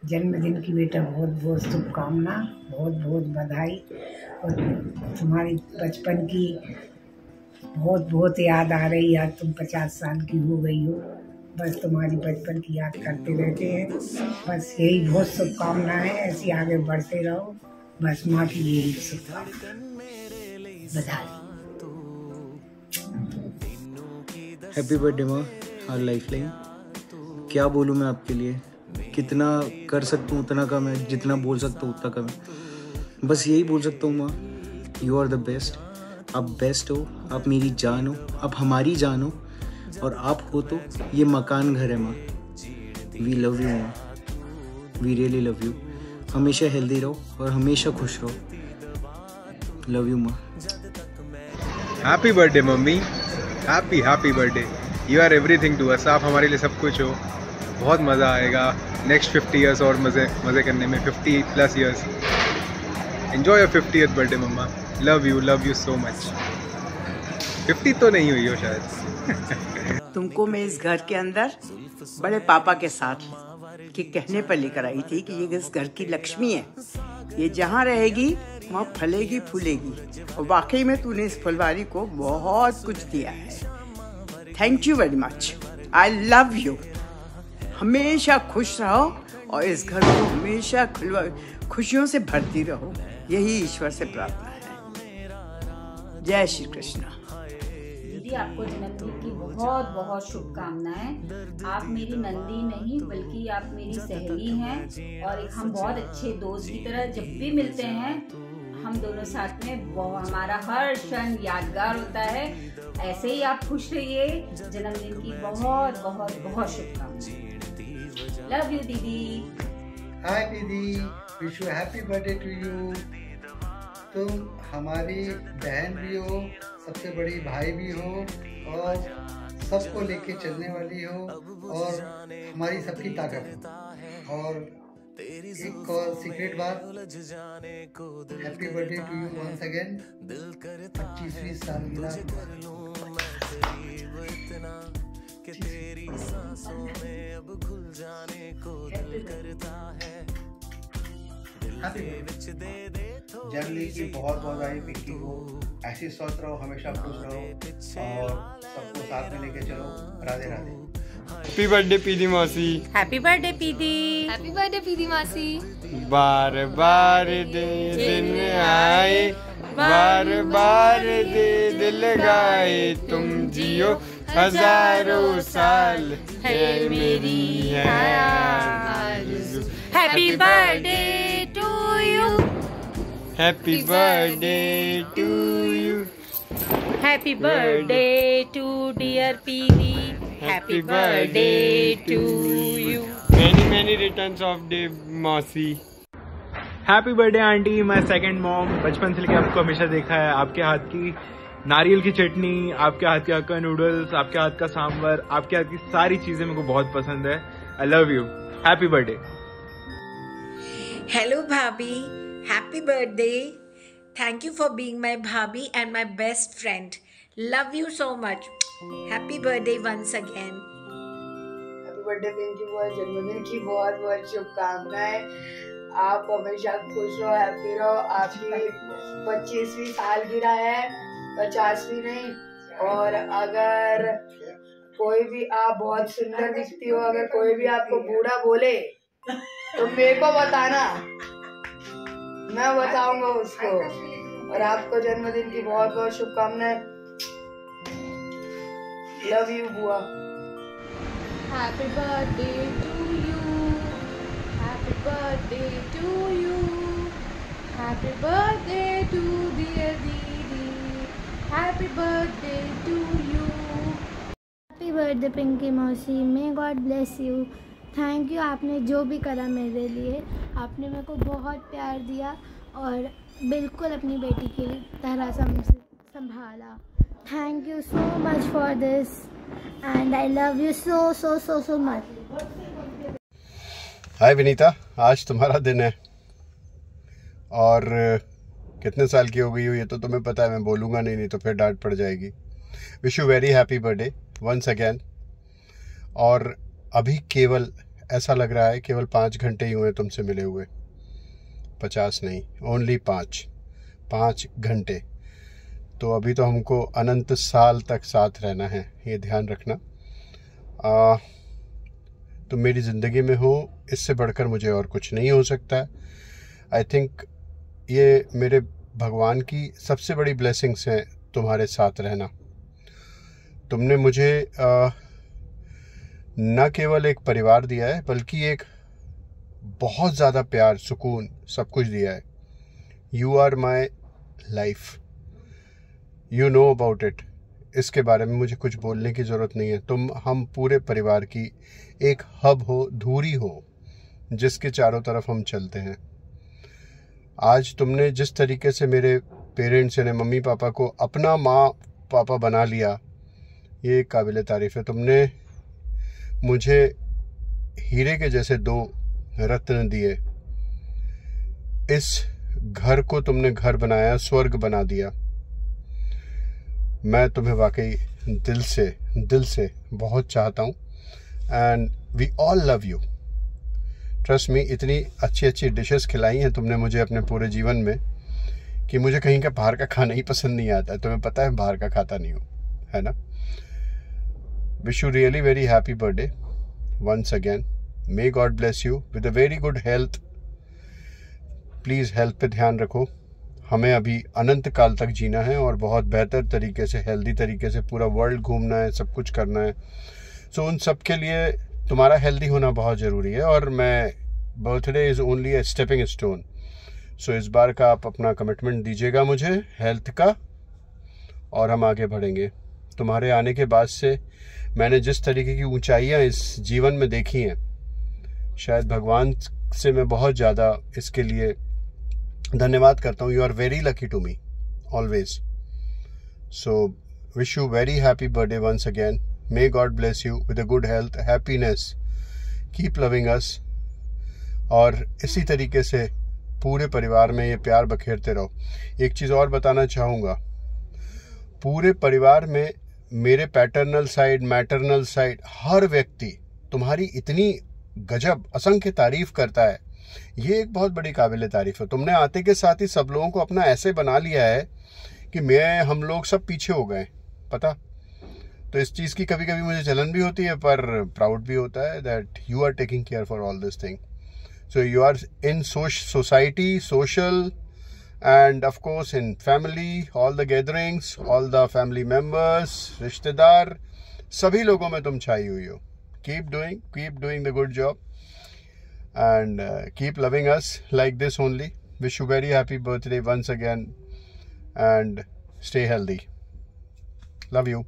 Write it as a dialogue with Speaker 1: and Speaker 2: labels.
Speaker 1: जन्मदिन की बेटा बहुत बहुत शुभकामना, बहुत बहुत बधाई। और तुम्हारी बचपन की बहुत बहुत याद आ रही। आज तुम 50 साल की हो गई हो, बस तुम्हारी बचपन की याद करते रहते हैं। बस यही बहुत शुभकामनाएं, ऐसी आगे बढ़ते रहो। बस माँ की यही शुभकामना, बधाई।
Speaker 2: हैप्पी बर्थडे माँ, हर लाइफ लाइन। क्या बोलूँ मैं आपके लिए, कितना कर सकता हूँ उतना कम है, जितना बोल सकता हूँ उतना कम है। बस यही बोल सकता हूँ माँ, यू आर द बेस्ट। आप बेस्ट हो, आप मेरी जान हो, आप हमारी जान हो, और आप हो तो ये मकान घर है माँ। वी लव यू माँ, वी रियली लव यू। हमेशा हेल्दी रहो और हमेशा खुश रहो। लव यू माँ।
Speaker 3: Happy birthday mummy, happy birthday. You are everything to us. आप हमारे लिए सब कुछ हो। बहुत मज़ा आएगा नेक्स्ट 50 ईयर्स और मज़े करने में, 50+ years. Enjoy your 50th birthday mama. Love you so much. 50 तो नहीं हुई हो शायद।
Speaker 4: तुमको मैं इस घर के अंदर बड़े पापा के साथ के कहने पर लेकर आई थी कि ये इस घर की लक्ष्मी है, ये जहाँ रहेगी वहाँ फलेगी फूलेगी। और वाकई में तूने इस फुलवारी को बहुत कुछ दिया है। Thank you very much. I love you. हमेशा खुश रहो और इस घर को हमेशा खुशियों से भरती रहो, यही ईश्वर से प्रार्थना है। जय श्री कृष्ण।
Speaker 5: दीदी, आपको जन्मदिन की बहुत बहुत शुभकामनाएं। आप मेरी नंदी नहीं बल्कि आप मेरी सहेली हैं, और एक हम बहुत अच्छे दोस्त की तरह जब भी मिलते हैं हम दोनों साथ में हमारा हर क्षण यादगार होता है। ऐसे ही आप खुश रहिए। जन्मदिन की बहुत बहुत बहुत शुभकामनाएं। लव यू दीदी।
Speaker 6: हाय दीदी, wish you happy birthday to you. तुम हमारी बहन भी हो, सबसे बड़ी भाई भी हो, और सबको लेके चलने वाली हो, और हमारी सबकी ताकत हो। और एक और सीक्रेट बात, happy birthday to you once again. 25वीं सालगिरह। जन्मदिन की बहुत बहुत बधाई पिंकी को। ऐसी स्वस्थ रहो, हमेशा खुश रहो, और सबको साथ में लेके चलो। राधे राधे।
Speaker 3: हैप्पी बर्थडे पीदी मौसी।
Speaker 7: Happy birthday Pidi.
Speaker 8: Happy birthday Pidi मासी।
Speaker 3: बार बार दे दिन आए, बार बार दे दिल गाए, तुम जियो हजारों साल, है मेरी आरज़ू।
Speaker 7: Happy birthday to you.
Speaker 3: Happy birthday to you.
Speaker 7: Happy birthday to dear Pidi. Happy birthday to you.
Speaker 3: Many returns of day मौसी। Happy birthday aunty, my second mom. बचपन से लेकर आपको हमेशा देखा है। आपके हाथ की नारियल की चटनी, आपके हाथ के हक्का नूडल्स, आपके हाथ का सांभर, आपके हाथ की सारी चीजें मेरे को बहुत पसंद है। आई love you. Happy birthday.
Speaker 9: Hello Bhabhi, happy birthday. Thank you for being my Bhabhi and my best friend. Love you so much. Happy birthday once again.
Speaker 1: Happy birthday Pinky बुआ, जन्मदिन की बहुत बहुत शुभकामनाएं। आप हमेशा खुश रहो, हैप्पी रहो। आपकी 25वीं सालगिरह है, 50वीं नहीं। और अगर कोई भी, आप बहुत सुंदर दिखती हो, अगर कोई भी आपको बूढ़ा बोले तो मेरे को बताना, मैं बताऊंगा उसको। और आपको जन्मदिन की बहुत बहुत शुभकामनाएं। लव यू बुआ।
Speaker 8: Happy birthday to you. Happy birthday to you. Happy birthday to dear दीदी। Happy birthday to you.
Speaker 10: Happy birthday Pinky मौसी। May God bless you. Thank you, आपने जो भी करा मेरे लिए। आपने मेरे को बहुत प्यार दिया और बिल्कुल अपनी बेटी की तरह संभाला। Thank you so much for this and I love you so so so so much.
Speaker 11: Hi Vinita, आज तुम्हारा दिन है और कितने साल की हो गई हो ये तो तुम्हें पता है, मैं बोलूँगा नहीं तो फिर डांट पड़ जाएगी। Wish you very happy birthday once again. और अभी केवल ऐसा लग रहा है केवल 5 घंटे ही हुए तुमसे मिले हुए, 50 नहीं, ओनली 5 घंटे। तो अभी तो हमको अनंत साल तक साथ रहना है, ये ध्यान रखना। तुम मेरी ज़िंदगी में हो, इससे बढ़कर मुझे और कुछ नहीं हो सकता। आई थिंक ये मेरे भगवान की सबसे बड़ी ब्लेसिंग्स हैं, तुम्हारे साथ रहना। तुमने मुझे न केवल एक परिवार दिया है, बल्कि एक बहुत ज़्यादा प्यार, सुकून, सब कुछ दिया है। You are my life, you know about it. इसके बारे में मुझे कुछ बोलने की ज़रूरत नहीं है। तुम हम पूरे परिवार की एक हब हो, धुरी हो, जिसके चारों तरफ हम चलते हैं। आज तुमने जिस तरीके से मेरे पेरेंट्स यानी मम्मी पापा को अपना माँ पापा बना लिया, ये काबिल तारीफ़ है। तुमने मुझे हीरे के जैसे 2 रत्न दिए। इस घर को तुमने घर बनाया, स्वर्ग बना दिया। मैं तुम्हें वाकई दिल से बहुत चाहता हूँ। And we all love you. Trust me, इतनी अच्छी डिशेस खिलाई हैं तुमने मुझे अपने पूरे जीवन में कि मुझे कहीं का बाहर का खाना ही पसंद नहीं आता है। तुम्हें पता है बाहर का खाता नहीं हूँ, है ना। Wish you really very happy birthday once again. May God bless you with a very good health. Please health पे ध्यान रखो। हमें अभी अनंत काल तक जीना है और बहुत बेहतर तरीके से, हेल्दी तरीके से पूरा वर्ल्ड घूमना है, सब कुछ करना है। सो उन सब के लिए तुम्हारा हेल्दी होना बहुत ज़रूरी है। और मैं, birthday is only a stepping stone. So इस बार का आप अपना कमिटमेंट दीजिएगा मुझे हेल्थ का, और हम आगे बढ़ेंगे। तुम्हारे आने के बाद से मैंने जिस तरीके की ऊंचाइयां इस जीवन में देखी हैं, शायद भगवान से मैं बहुत ज़्यादा इसके लिए धन्यवाद करता हूँ। You are very lucky to me always. So wish you very happy birthday once again. May God bless you with a good health, happiness, keep loving us. और इसी तरीके से पूरे परिवार में ये प्यार बखेरते रहो। एक चीज़ और बताना चाहूँगा, पूरे परिवार में मेरे पैटर्नल साइड, मैटरनल साइड, हर व्यक्ति तुम्हारी इतनी गजब असंख्य तारीफ करता है। ये एक बहुत बड़ी काबिल तारीफ है। तुमने आते के साथ ही सब लोगों को अपना ऐसे बना लिया है कि हम लोग सब पीछे हो गए, पता। तो इस चीज़ की कभी कभी मुझे जलन भी होती है, पर प्राउड भी होता है that you are taking care for all this thing. So you are in society, social, and of course in family, all the gatherings, all the family members, रिश्तेदार, सभी लोगों में तुम छाई हुई हो। Keep doing the good job and keep loving us like this only. Wish you very happy birthday once again and stay healthy. Love you.